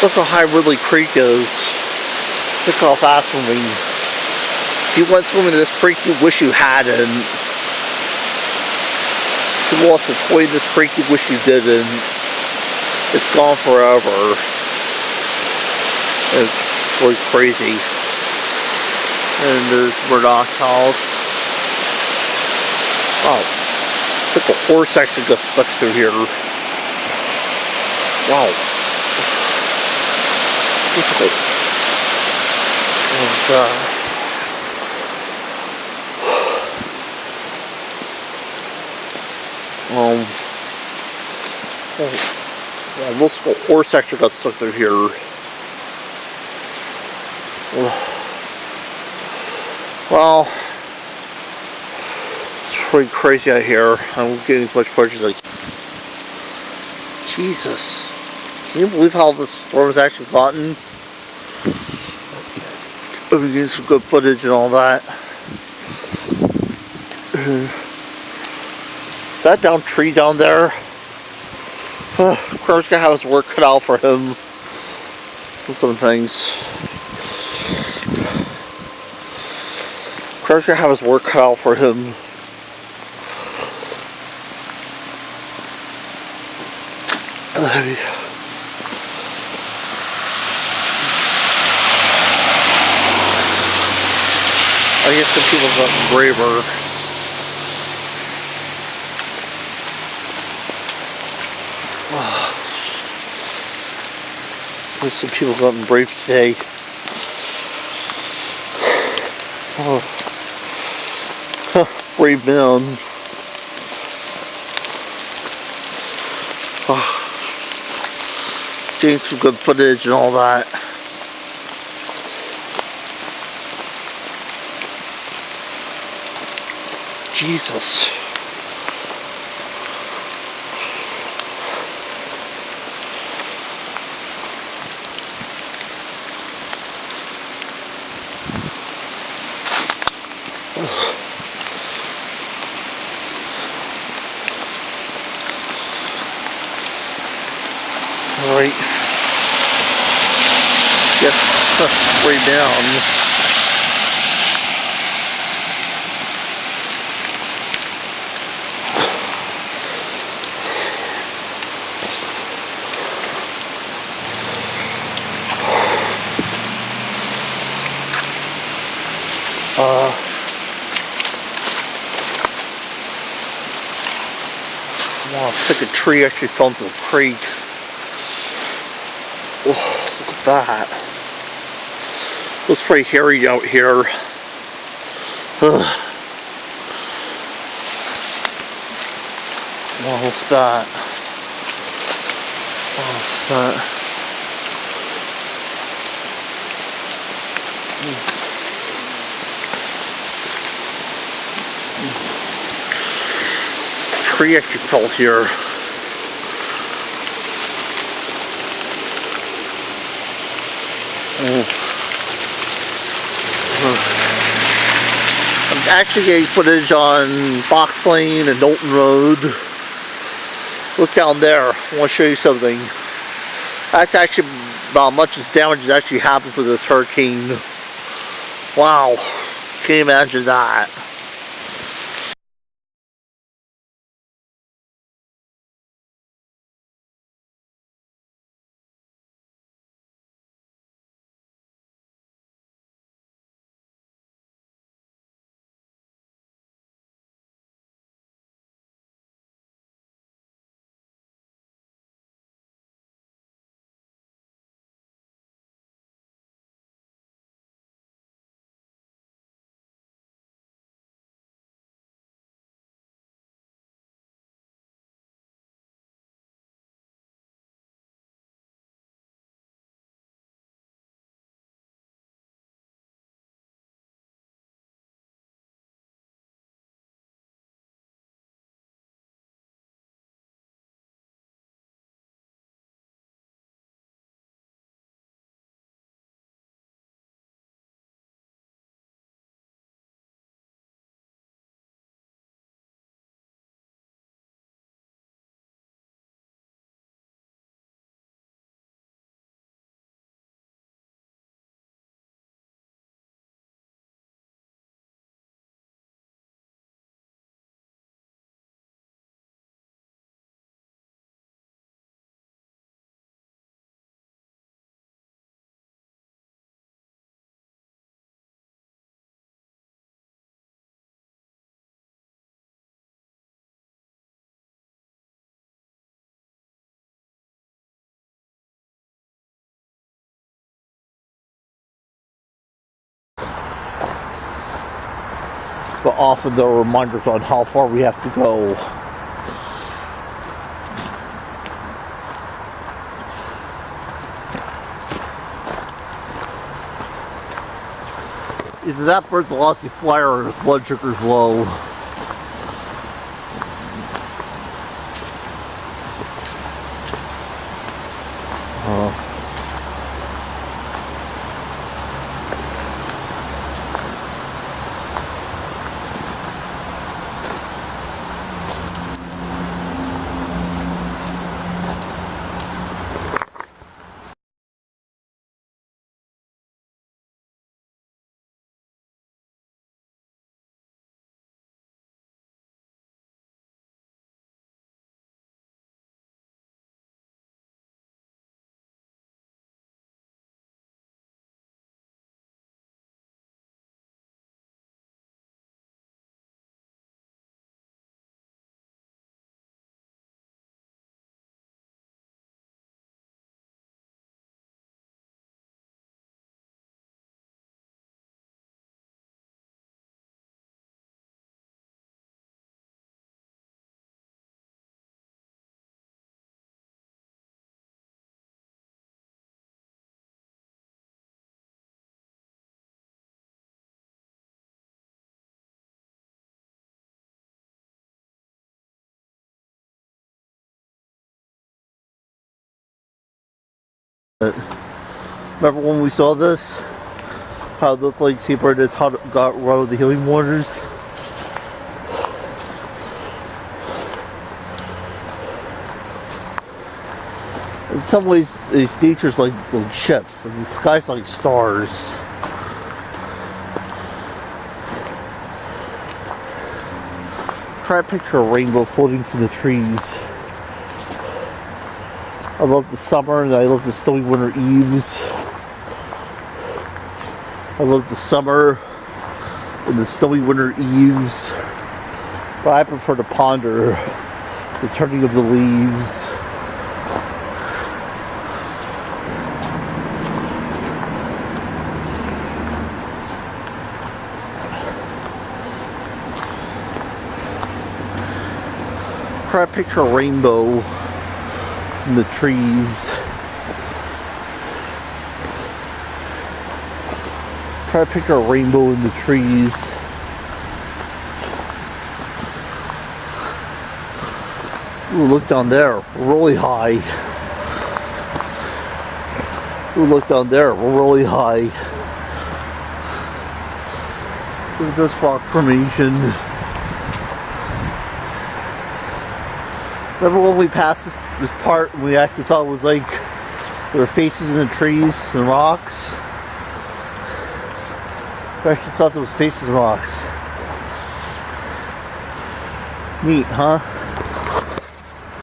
Look how high Ridley Creek is. Look how fast moving. If you went swimming in this creek, you wish you hadn't. If you lost a toy in this creek, you wish you didn't. It's gone forever. It's really crazy. And there's Murdoch's house. Oh, look, the horse actually got stuck through here. Wow. Difficult. And, yeah, looks like a horse actually got stuck through here. Well, it's pretty crazy out here. I'm getting as much footage as I can. Jesus. Can you believe how this storm has actually gotten? I've been getting some good footage and all that. That down tree down there. Kramer's gonna have his work cut out for him with some things. Kramer's gonna have his work cut out for him. I guess some people got braver. I guess some people got brave today. Oh. Brave men. Oh. Getting some good footage and all that. Jesus. Alright. Yes, way down. Wow, it's like a tree actually fell into the creek. Oh, look at that. It was pretty hairy out here. Wow, look at that. Wow, look at that. Tree actually fell here. I'm actually getting footage on Fox Lane and Knowlton Road. Look down there. I want to show you something. That's actually about much as damage has actually happened for this hurricane. Wow. Can you imagine that? but often there are reminders on how far we have to go. Either that bird's a lossy flyer or his blood sugar's low. Remember when we saw this? How it looked like Seabird has got rid of the healing waters? In some ways, these nature's like ships, and the sky's like stars. Try to picture a rainbow floating through the trees. I love the summer and I love the snowy winter eves. I love the summer and the snowy winter eves. But I prefer to ponder the turning of the leaves. Try to picture a rainbow in the trees. Try to picture a rainbow in the trees. Ooh, look down there. We're really high. Ooh, look down there. We're really high. Look at this rock formation. Remember when we passed this part and we actually thought it was like there were faces in the trees and rocks? We actually thought there was faces and rocks. Neat, huh?